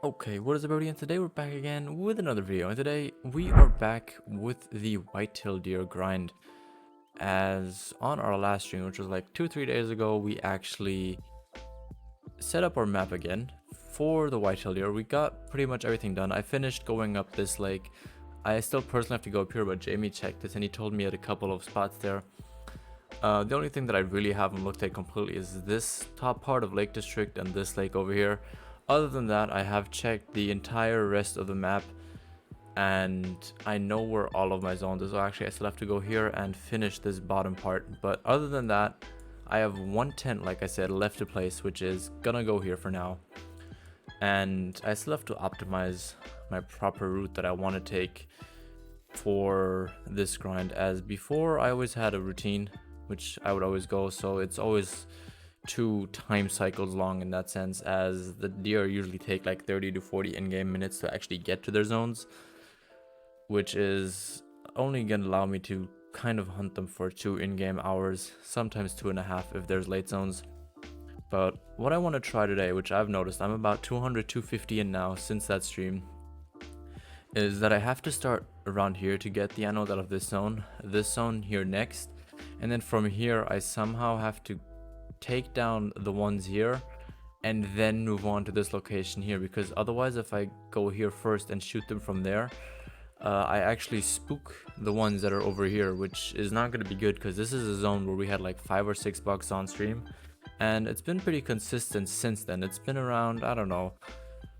Okay, what is up everybody, and today we're back again with another video, and today we are back with the whitetail deer grind. As on our last stream, which was like 2-3 days ago, we actually set up our map again for the whitetail deer. We got pretty much everything done. I finished going up this lake. I still personally have to go up here, but Jamie checked this and he told me at a couple of spots there. The only thing that I really haven't looked at completely is this top part of Lake District and this lake over here. Other than that, I have checked the entire rest of the map and I know where all of my zones is. So actually I still have to go here and finish this bottom part, but other than that, I have one tent, like I said, left to place, which is gonna go here for now. And I still have to optimize my proper route that I want to take for this grind. As before, I always had a routine which I would always go, so it's always 2 time cycles long in that sense, as the deer usually take like 30 to 40 in-game minutes to actually get to their zones, which is only gonna allow me to kind of hunt them for 2 in-game hours, sometimes 2.5 if there's late zones. But what I want to try today, which I've noticed I'm about 200-250 in now since that stream, is that I have to start around here to get the animals out of this zone here next, and then from here I somehow have to take down the ones here and then move on to this location here, because otherwise if I go here first and shoot them from there, I actually spook the ones that are over here, which is not going to be good, because this is a zone where we had like 5 or 6 bucks on stream and it's been pretty consistent since then. It's been around, I don't know,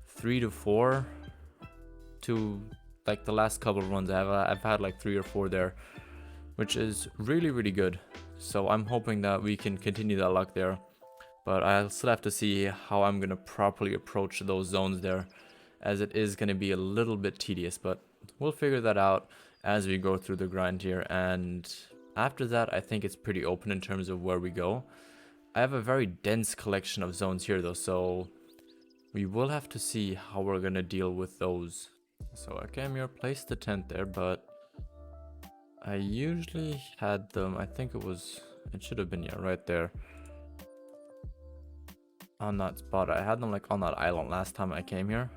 3 to 4 to like the last couple of runs. I've had like 3 or 4 there, which is really good. So I'm hoping that we can continue that luck there, but I'll still have to see how I'm gonna properly approach those zones there, as it is gonna be a little bit tedious, but we'll figure that out as we go through the grind here. And after that, I think it's pretty open in terms of where we go. I have a very dense collection of zones here though, so we will have to see how we're gonna deal with those. So I came here, placed the tent there, but I usually had them, I think it should have been, yeah, right there on that spot. I had them like on that island last time I came here,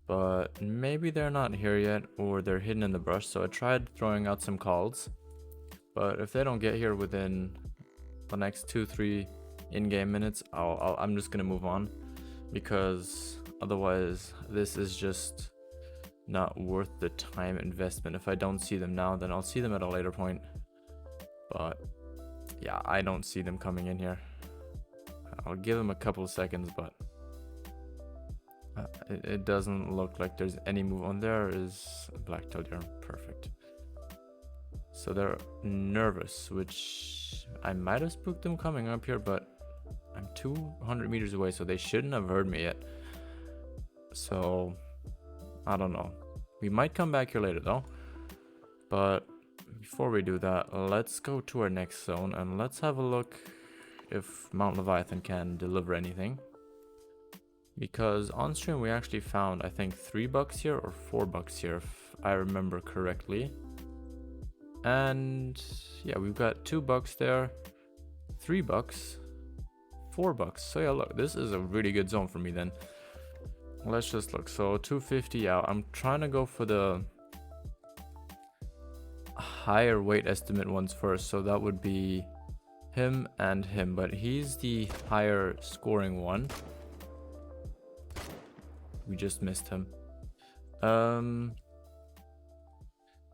but maybe they're not here yet, or they're hidden in the brush. So I tried throwing out some calls, but if they don't get here within the next 2-3 in-game minutes, I'm just gonna move on, because otherwise this is just not worth the time investment. If I don't see them now, then I'll see them at a later point. But yeah, I don't see them coming in here. I'll give them a couple of seconds, but it doesn't look like there's any move on. There is a black-tailed deer. Perfect. So they're nervous, which I might have spooked them coming up here, but I'm 200 meters away, so they shouldn't have heard me yet. So I don't know. We might come back here later though. But before we do that, let's go to our next zone and let's have a look if Mount Leviathan can deliver anything. Because on stream we actually found, I think, 3 bucks here or 4 bucks here, if I remember correctly. And yeah, we've got 2 bucks there, 3 bucks, 4 bucks. So yeah, look, this is a really good zone for me then. Let's just look. So 250 out. I'm trying to go for the higher weight estimate ones first. So that would be him and him, but he's the higher scoring one. We just missed him. If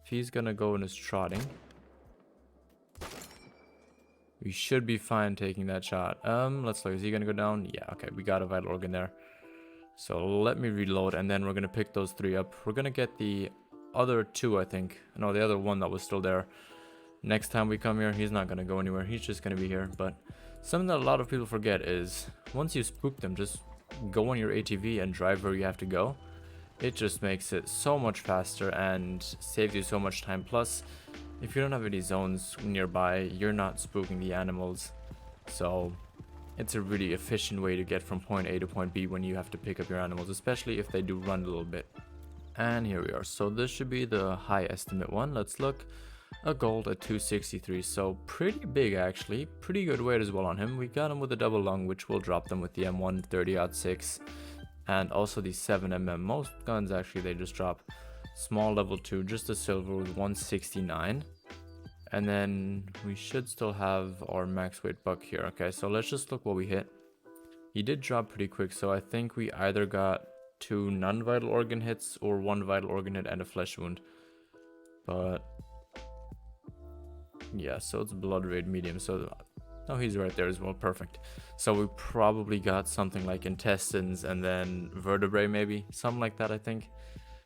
he's gonna go in his trotting, we should be fine taking that shot. Let's look. Is he gonna go down? Yeah, okay, we got a vital organ there. So let me reload, and then we're gonna pick those 3 up. We're gonna get the other 2, I think. No, the other one that was still there. Next time we come here, he's not gonna go anywhere. He's just gonna be here. But something that a lot of people forget is, once you spook them, just go on your ATV and drive where you have to go. It just makes it so much faster and saves you so much time. Plus, if you don't have any zones nearby, you're not spooking the animals. So it's a really efficient way to get from point A to point B when you have to pick up your animals, especially if they do run a little bit. And here we are. So this should be the high estimate one. Let's look. A gold at 263, so pretty big actually. Pretty good weight as well on him. We got him with a double lung, which will drop them with the M1 30-06. and also the 7mm. Most guns actually, they just drop small level 2, just a silver with 169. And then we should still have our max weight buck here. Okay, so let's just look what we hit. He did drop pretty quick, so I think we either got 2 non-vital organ hits or 1 vital organ hit and a flesh wound. But yeah, so it's blood rate medium. So no, he's right there as well. Perfect. So we probably got something like intestines and then vertebrae, maybe something like that, I think,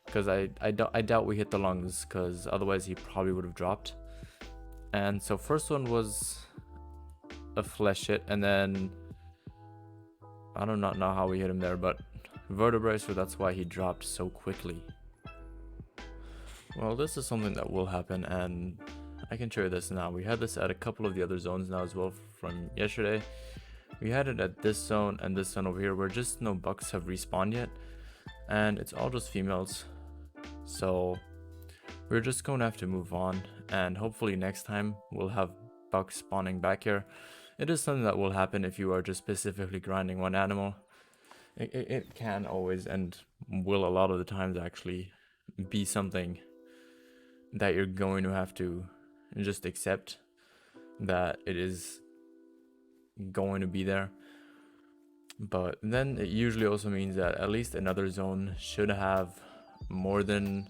because I doubt we hit the lungs, because otherwise he probably would have dropped. And so first one was a flesh hit, and then I do not know how we hit him there, but vertebrae, so that's why he dropped so quickly. Well, this is something that will happen, and I can show you this now. We had this at a couple of the other zones now as well from yesterday. We had it at this zone and this zone over here where just no bucks have respawned yet, and it's all just females. So we're just going to have to move on, and hopefully next time we'll have bucks spawning back here. It is something that will happen if you are just specifically grinding one animal. It can always, and will a lot of the times actually, be something that you're going to have to just accept that it is going to be there. But then it usually also means that at least another zone should have more than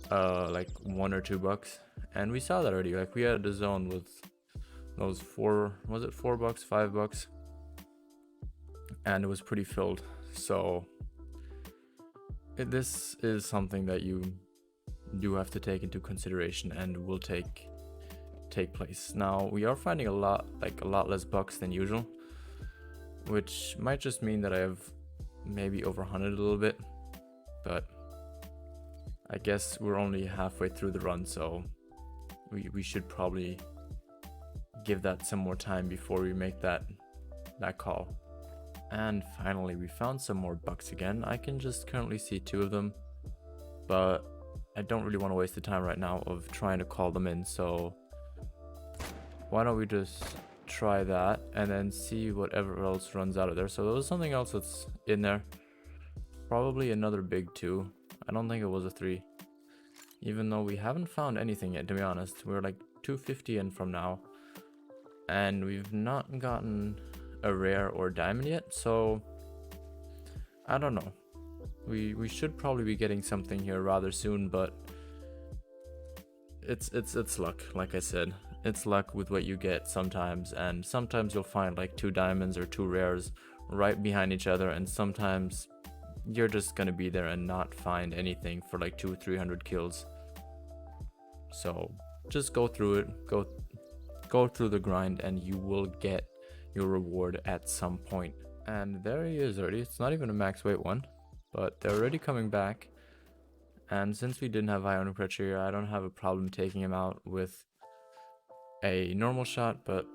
like 1 or 2 bucks, and we saw that already. Like, we had a zone with those 4 bucks, 5 bucks, and it was pretty filled. So this is something that you do have to take into consideration and will take place. Now we are finding a lot less bucks than usual, which might just mean that I have maybe over hunted a little bit, but I guess we're only halfway through the run, so we should probably give that some more time before we make that call. And finally, we found some more bucks again. I can just currently see 2 of them, but I don't really want to waste the time right now of trying to call them in, so why don't we just try that and then see whatever else runs out of there. So there was something else that's in there, probably another big 2. I don't think it was a 3, even though we haven't found anything yet, to be honest. We're like 250 in from now, and we've not gotten a rare or diamond yet, so I don't know. We should probably be getting something here rather soon, but it's luck. Like I said, it's luck with what you get sometimes, and sometimes you'll find like 2 diamonds or 2 rares right behind each other, and sometimes you're just gonna be there and not find anything for like 200-300 kills. So just go through it, go through the grind, and you will get your reward at some point. And there he is already. It's not even a max weight one, but they're already coming back. And since we didn't have ionic pressure here, I don't have a problem taking him out with a normal shot, but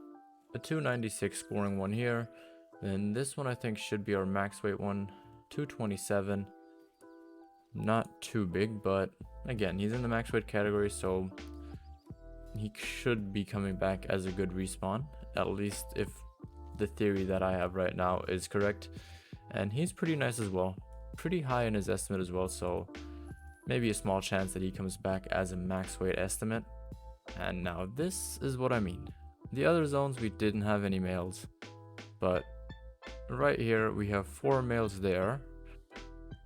a 296 scoring one here. Then this one I think should be our max weight one, 227. Not too big, but again, he's in the max weight category, so he should be coming back as a good respawn, at least if the theory that I have right now is correct. And he's pretty nice as well, pretty high in his estimate as well, so maybe a small chance that he comes back as a max weight estimate. And now this is what I mean. The other zones we didn't have any males, but right here we have 4 males there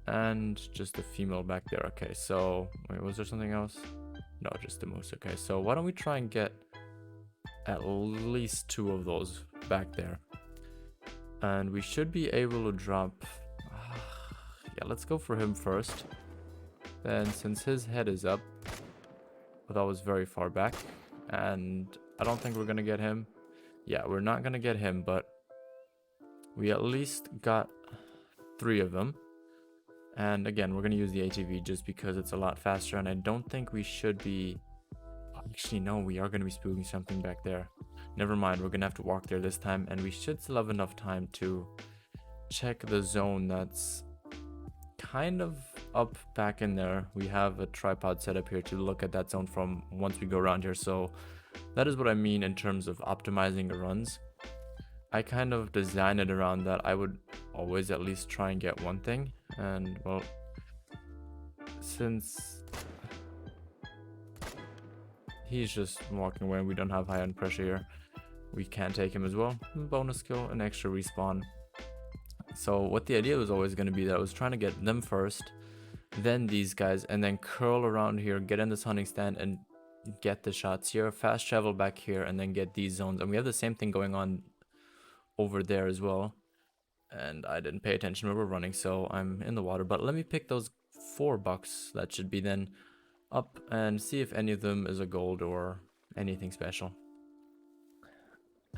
and just a female back there. Okay, so wait, was there something else? No, just a moose. Okay, so why don't we try and get at least 2 of those back there, and we should be able to drop yeah, let's go for him first. Then since his head is up, but that was very far back, and I don't think we're gonna get him. Yeah, we're not gonna get him, but we at least got 3 of them. And again, we're gonna use the ATV just because it's a lot faster, and I don't think we should be, actually no, we are gonna be spooking something back there. Never mind, we're gonna have to walk there this time, and we should still have enough time to check the zone that's kind of up back in there. We have a tripod set up here to look at that zone from once we go around here, so that is what I mean in terms of optimizing the runs. I kind of designed it around that I would always at least try and get one thing. And well, since he's just walking away and we don't have high end pressure here, we can't take him as well. Bonus skill, an extra respawn. So what the idea was always going to be that I was trying to get them first, then these guys, and then curl around here, get in this hunting stand and get the shots here, fast travel back here, and then get these zones. And we have the same thing going on over there as well. And I didn't pay attention when we were running, so I'm in the water. But let me pick those 4 bucks that should be then up and see if any of them is a gold or anything special.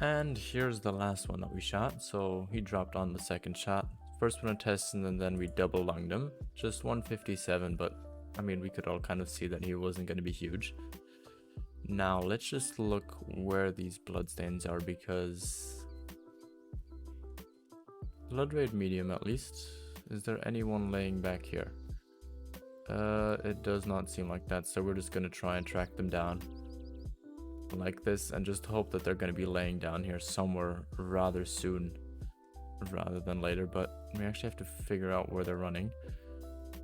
And here's the last one that we shot. So he dropped on the second shot. First one to test, and then we double lunged him. Just 157, but I mean, we could all kind of see that he wasn't going to be huge. Now let's just look where these bloodstains are, because blood rate medium at least. Is there anyone laying back here? It does not seem like that, so we're just going to try and track them down like this and just hope that they're going to be laying down here somewhere rather soon rather than later. But we actually have to figure out where they're running.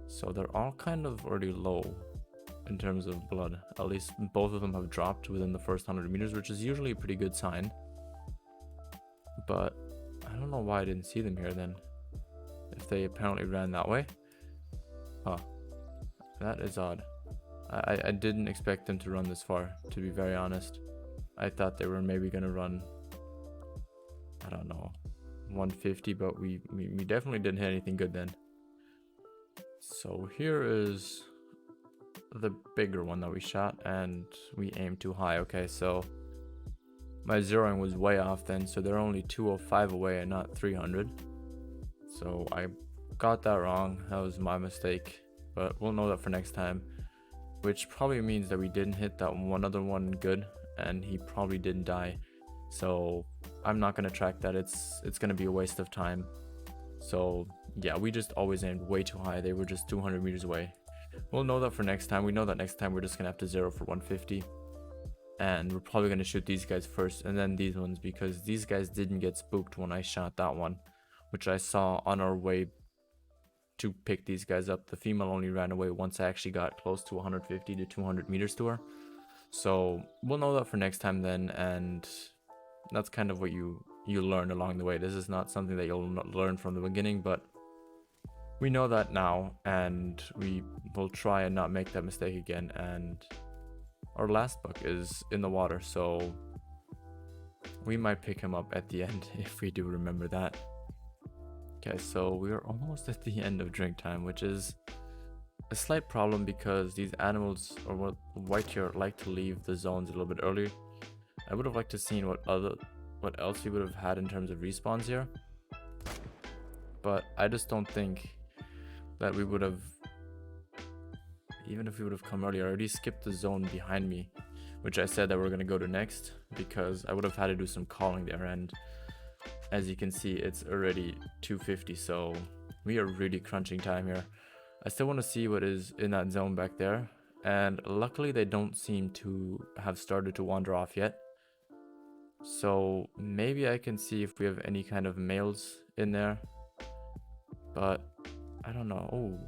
So they're all kind of already low in terms of blood. At least both of them have dropped within the first 100 meters, which is usually a pretty good sign. But I don't know why I didn't see them here then, if they apparently ran that way. Huh, that is odd. I didn't expect them to run this far, to be very honest. I thought they were maybe gonna run, I don't know, 150, but we definitely didn't hit anything good then. So here is the bigger one that we shot, and we aimed too high. Okay, so my zeroing was way off then, so they're only 205 away and not 300. So I got that wrong. That was my mistake, but we'll know that for next time. Which probably means that we didn't hit that one other one good, and he probably didn't die. So I'm not going to track that. It's going to be a waste of time. So yeah, we just always aimed way too high. They were just 200 meters away. We'll know that for next time. We know that next time we're just going to have to zero for 150. And we're probably going to shoot these guys first and then these ones, because these guys didn't get spooked when I shot that one, which I saw on our way to pick these guys up. The female only ran away once I actually got close to 150 to 200 meters to her. So we'll know that for next time then, and that's kind of what you learn along the way. This is not something that you'll learn from the beginning, but we know that now, and we will try and not make that mistake again. And our last buck is in the water, so we might pick him up at the end if we do remember that. Okay, so we are almost at the end of drink time, which is a slight problem because these animals, or what Whitetail, like to leave the zones a little bit earlier. I would have liked to seen what else we would have had in terms of respawns here, but I just don't think that we would have, even if we would have come earlier. I already skipped the zone behind me, which I said that we're going to go to next, because I would have had to do some calling there, and as you can see, it's already 250, so we are really crunching time here. I still want to see what is in that zone back there, and luckily they don't seem to have started to wander off yet. So maybe I can see if we have any kind of males in there, but I don't know. Oh,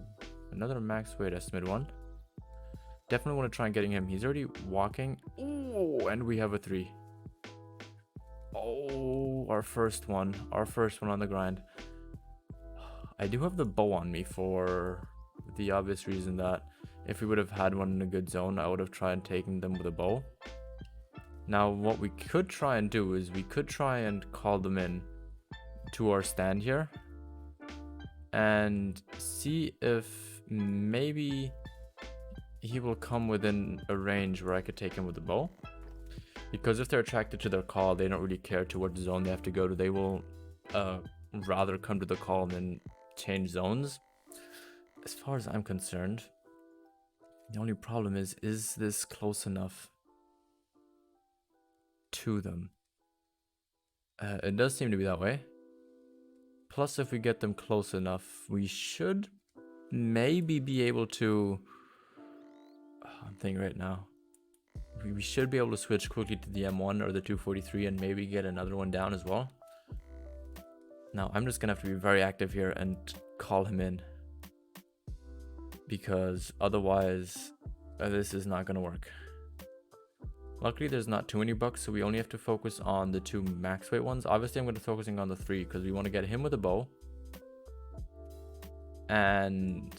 another max weight estimate one. Definitely want to try and getting him. He's already walking. Oh, and we have a 3. Oh, our first one on the grind. I do have the bow on me for the obvious reason that if we would have had one in a good zone, I would have tried and taken them with a bow. Now what we could try and do is we could try and call them in to our stand here and see if maybe he will come within a range where I could take him with a bow. Because if they're attracted to their call, they don't really care to what zone they have to go to. They will rather come to the call than change zones. As far as I'm concerned, the only problem is this close enough to them? It does seem to be that way. Plus, if we get them close enough, we should maybe be able to... I'm thinking right now. We should be able to switch quickly to the M1 or the 243 and maybe get another one down as well. Now I'm just gonna have to be very active here and call him in, because otherwise this is not gonna work. Luckily there's not too many bucks, so we only have to focus on the 2 max weight ones. Obviously I'm going to be focusing on the 3 because we want to get him with a bow. And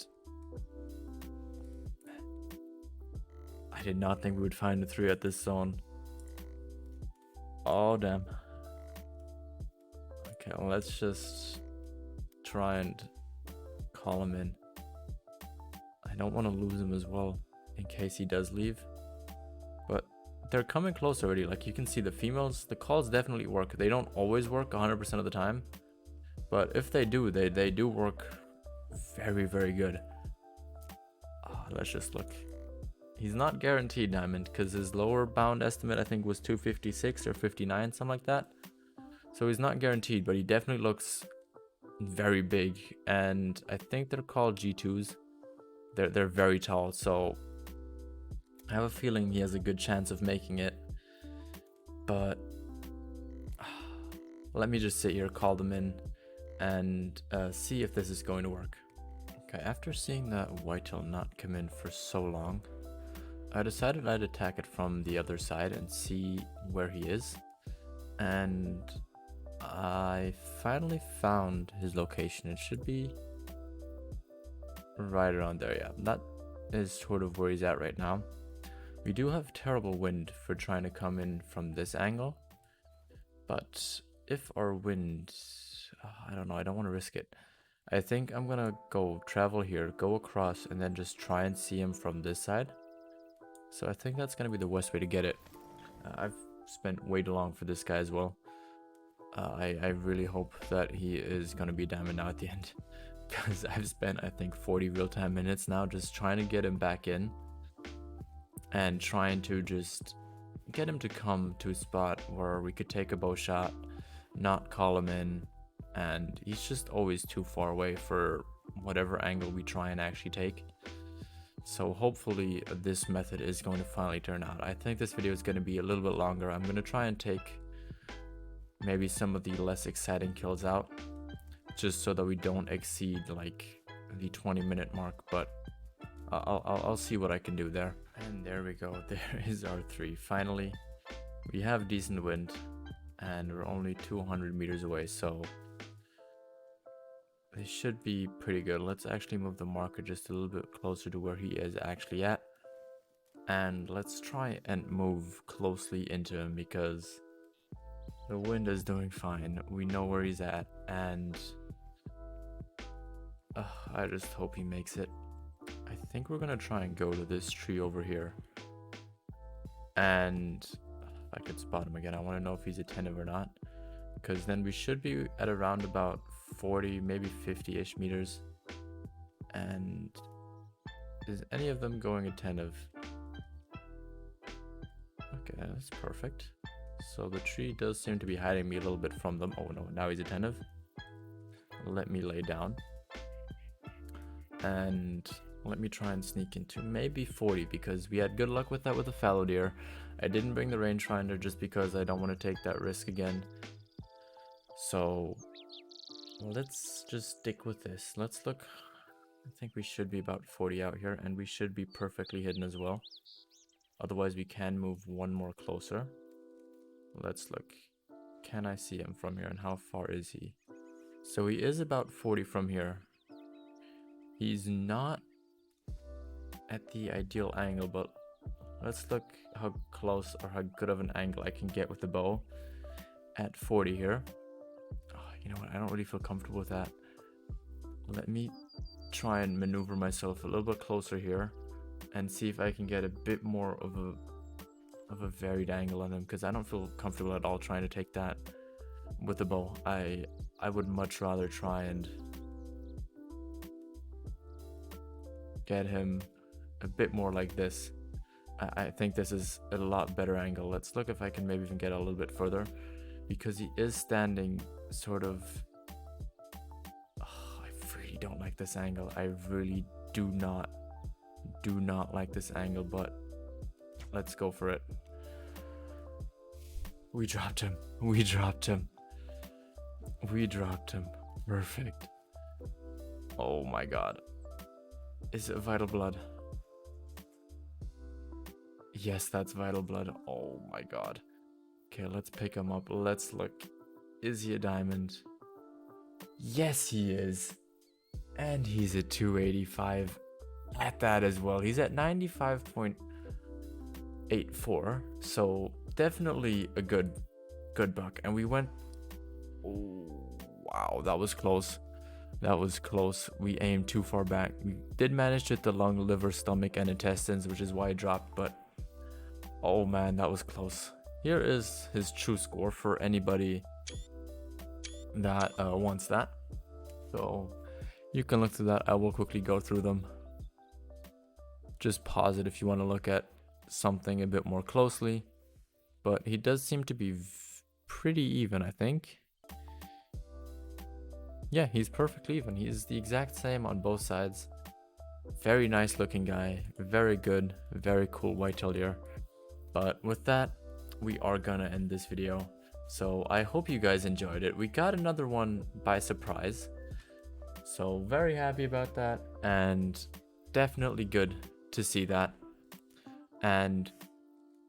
I did not think we would find a 3 at this zone. Oh damn. Okay, well, let's just try and call him in. I don't want to lose him as well in case he does leave. But they're coming close already. Like, you can see the females, the calls definitely work. They don't always work 100% of the time, but if they do, they do work very, very good. Let's just look. He's not guaranteed diamond because his lower bound estimate I think was 256 or 59, something like that. So he's not guaranteed, but he definitely looks very big, and I think they're called G2s. They're very tall, so I have a feeling he has a good chance of making it. But let me just sit here, call them in, and see if this is going to work. Okay, after seeing that Whitetail not come in for so long, I decided I'd attack it from the other side and see where he is. And I finally found his location. It should be right around there. Yeah, that is sort of where he's at right now. We do have terrible wind for trying to come in from this angle, but if our wind, I don't know, I don't want to risk it. I think I'm gonna go travel here, go across, and then just try and see him from this side. So I think that's gonna be the best way to get it. I've spent way too long for this guy as well. I really hope that he is gonna be diamond now at the end, because I've spent I think 40 real-time minutes now just trying to get him back in and trying to just get him to come to a spot where we could take a bow shot, not call him in, and he's just always too far away for whatever angle we try and actually take. So hopefully this method is going to finally turn out. I think this video is going to be a little bit longer. I'm going to try and take maybe some of the less exciting kills out, just so that we don't exceed like the 20-minute mark, but I'll see what I can do there. And there we go, there is our 3. Finally, we have decent wind and we're only 200 meters away, so this should be pretty good. Let's actually move the marker just a little bit closer to where he is actually at, and let's try and move closely into him because the wind is doing fine. We know where he's at, and I just hope he makes it. I think we're gonna try and go to this tree over here, and if I could spot him again, I want to know if he's attentive or not, because then we should be at around about 40, maybe 50-ish meters. And is any of them going attentive? Okay, that's perfect. So the tree does seem to be hiding me a little bit from them. Oh no, now he's attentive. Let me lay down and let me try and sneak into maybe 40, because we had good luck with that with the fallow deer. I didn't bring the rangefinder just because I don't want to take that risk again. So let's just stick with this. Let's look. I think we should be about 40 out here, and we should be perfectly hidden as well. Otherwise we can move one more closer. Let's look. Can I see him from here, and how far is he? So he is about 40 from here. He's not at the ideal angle, but let's look how close or how good of an angle I can get with the bow at 40 here. You know what, I don't really feel comfortable with that. Let me try and maneuver myself a little bit closer here and see if I can get a bit more of a varied angle on him, because I don't feel comfortable at all trying to take that with the bow. I would much rather try and get him a bit more like this. I think this is a lot better angle. Let's look if I can maybe even get a little bit further, because he is standing sort of. I really don't like this angle. I really do not like this angle, but let's go for it. We dropped him. We dropped him. Perfect. Oh my god. Is it vital blood? Yes, that's vital blood. Oh my god. Okay, let's pick him up. Let's look. Is he a diamond? Yes, he is. And he's a 285 at that as well. He's at 95.84. So definitely a good buck. And we went. Oh, wow, that was close. That was close. We aimed too far back. We did manage to hit the lung, liver, stomach, and intestines, which is why it dropped. But oh man, that was close. Here is his true score for anybody that wants that. So you can look through that. I will quickly go through them. Just pause it if you want to look at something a bit more closely. But he does seem to be pretty even, I think. Yeah, he's perfectly even. He's the exact same on both sides. Very nice looking guy. Very good. Very cool whitetail deer. But with that, we are gonna end this video. So I hope you guys enjoyed it. We got another one by surprise. So very happy about that. And definitely good to see that. And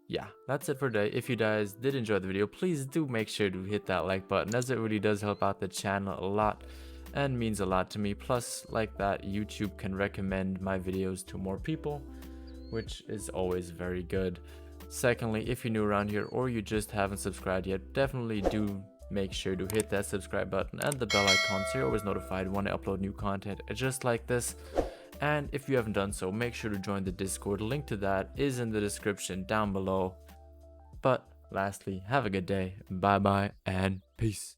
yeah, that's it for today. If you guys did enjoy the video, please do make sure to hit that like button, as it really does help out the channel a lot and means a lot to me. Plus, like that, YouTube can recommend my videos to more people, which is always very good. Secondly, if you're new around here or you just haven't subscribed yet, definitely do make sure to hit that subscribe button and the bell icon so you're always notified when I upload new content just like this. And if you haven't done so, make sure to join the Discord. Link to that is in the description down below. But lastly, have a good day. Bye bye and peace.